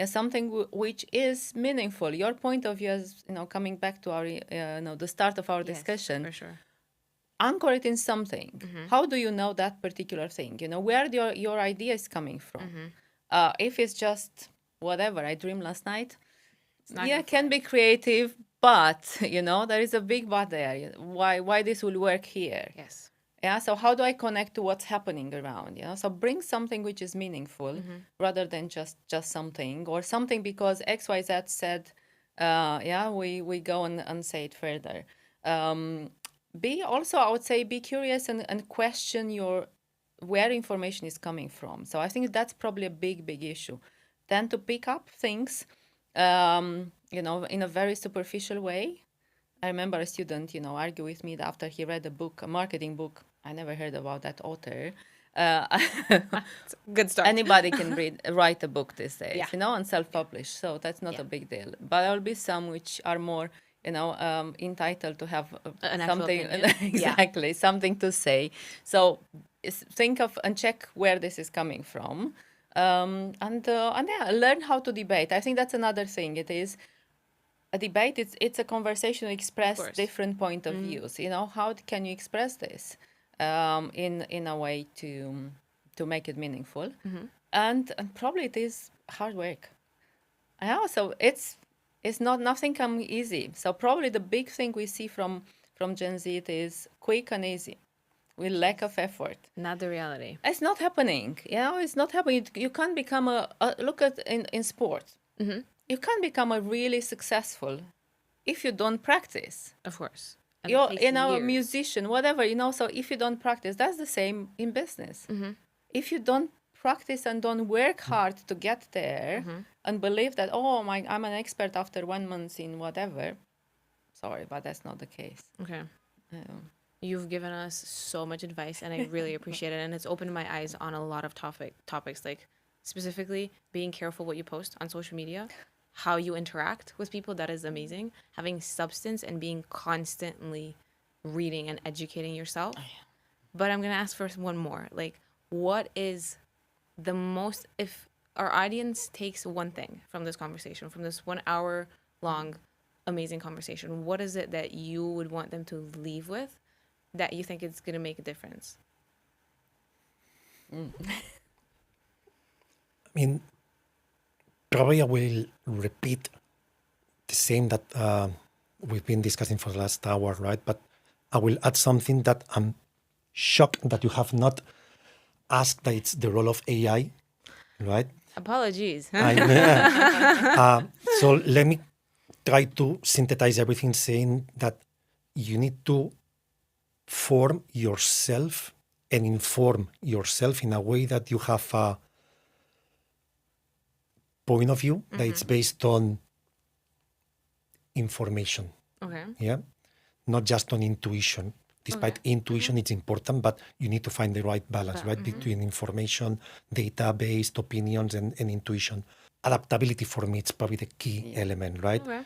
Something which is meaningful. Your point of view is, coming back to our, the start of our discussion. For sure. Anchor it in something. How do you know that particular thing? Where your idea is coming from. If it's just whatever, I dreamed last night, not yeah, gonna can be creative, but there is a big but there. Why this will work here? Yes. Yeah, so how do I connect to what's happening around? So bring something which is meaningful rather than just something, or something because XYZ said, we go and say it further. Be also, I would say, be curious and question where information is coming from. So I think that's probably a big issue. Tend to pick up things, in a very superficial way. I remember a student, argue with me that after he read a book, a marketing book. I never heard about that author. Good start. Anybody can write a book these days, Yeah. and self-publish. So that's not a big deal. But there will be some which are more, entitled to have An actual something, opinion. exactly, something to say. So think of and check where this is coming from, and learn how to debate. I think that's another thing. It is a debate. It's a conversation to express course. different point of views. How can you express this in a way to to make it meaningful. And probably it is hard work. Yeah, so it's not nothing come easy. So probably the big thing we see from Gen Z is quick and easy, with lack of effort. Not the reality. It's not happening. It's not happening. You can't become a look at in sport. You can't become a really successful if you don't practice. Of course. And it You're takes a years. musician, whatever, so if you don't practice, that's the same in business. If you don't practice and don't work hard to get there and believe that, I'm an expert after 1 month in whatever, sorry, but that's not the case. Okay. You've given us so much advice, and I really appreciate it. And it's opened my eyes on a lot of topics, like specifically being careful what you post on social media, how you interact with people. That is amazing. Having substance and being constantly reading and educating yourself. But I'm going to ask first one more. Like, what is the most, if our audience takes one thing from this conversation, from this 1 hour long amazing conversation, what is it that you would want them to leave with that you think is going to make a difference? I mean, probably I will repeat the same that we've been discussing for the last hour, right? But I will add something that I'm shocked that you have not asked, that it's the role of AI, right? Apologies. So let me try to synthesize everything, saying that you need to form yourself and inform yourself in a way that you have a point of view that it's based on information, Okay. yeah, not just on intuition. Despite intuition, it's important, but you need to find the right balance, right, between information, data-based opinions, and intuition. Adaptability for me is probably the key element, right? Okay.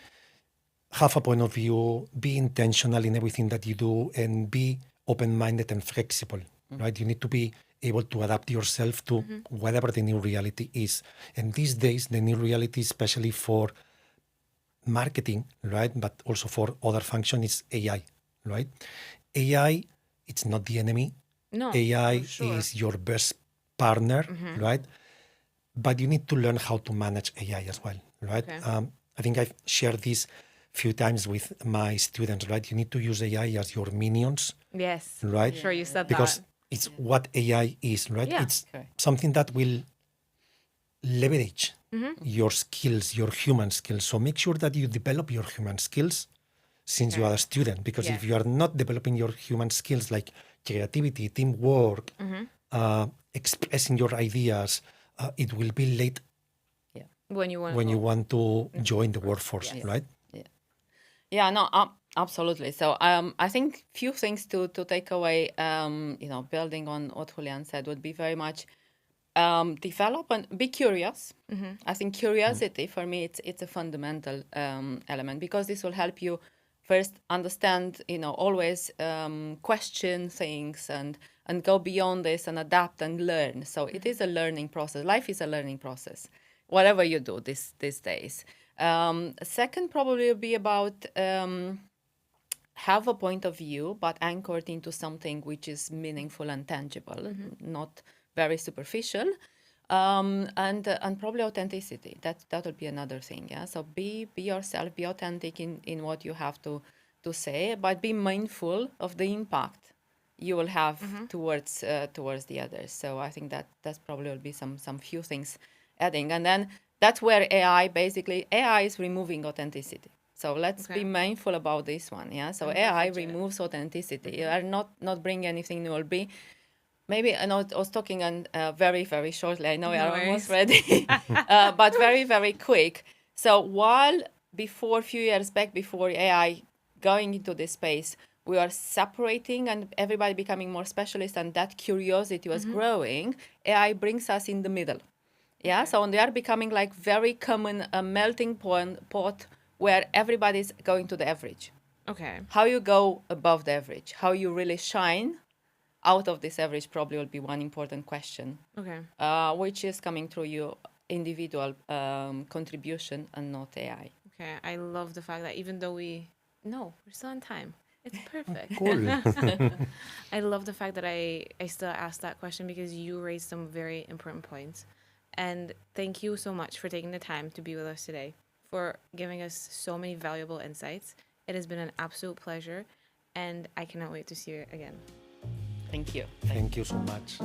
Have a point of view, be intentional in everything that you do, and be open-minded and flexible, right? You need to be able to adapt yourself to whatever the new reality is. And these days, the new reality, especially for marketing, right, but also for other functions, is AI, right? AI, it's not the enemy. No. AI for sure. is your best partner, right? But you need to learn how to manage AI as well, right? Okay. I think I've shared this few times with my students, right? You need to use AI as your minions, Yes. right? Sure, you said Because that. it's what AI is, right? Yeah. It's Correct. something that will leverage your skills, your human skills. So make sure that you develop your human skills since you are a student, because if Yeah. you are not developing your human skills like creativity, teamwork, expressing your ideas, it will be late When you want when you want to join the workforce, right? Yeah, no, absolutely. So I think few things to take away, building on what Julian said, would be very much develop and be curious. I think curiosity for me, it's a fundamental element, because this will help you first understand, always question things and go beyond this and adapt and learn. So it is a learning process. Life is a learning process, whatever you do these days. Second probably will be about have a point of view, but anchored into something which is meaningful and tangible, not very superficial. And probably authenticity. That would be another thing. Yeah. So be yourself, be authentic in what you have to say, but be mindful of the impact you will have towards the others. So I think that's probably will be some few things adding. And then that's where AI is removing authenticity. So let's be mindful about this one. Yeah. So AI removes authenticity. You are not bring anything new. Will be maybe, I know I was talking and very, very shortly. I know we are almost ready, but very, very quick. So while a few years back, before AI going into this space, we are separating and everybody becoming more specialist, and that curiosity was growing, AI brings us in the middle. Yeah, so they are becoming like very common melting pot where everybody's going to the average. Okay. How you go above the average, how you really shine out of this average probably will be one important question, Okay. which is coming through your individual contribution and not AI. Okay. I love the fact that even though we're still on time. It's perfect. Cool. I love the fact that I still asked that question because you raised some very important points. And thank you so much for taking the time to be with us today, for giving us so many valuable insights. It has been an absolute pleasure, and I cannot wait to see you again. Thank you. Thank you so much.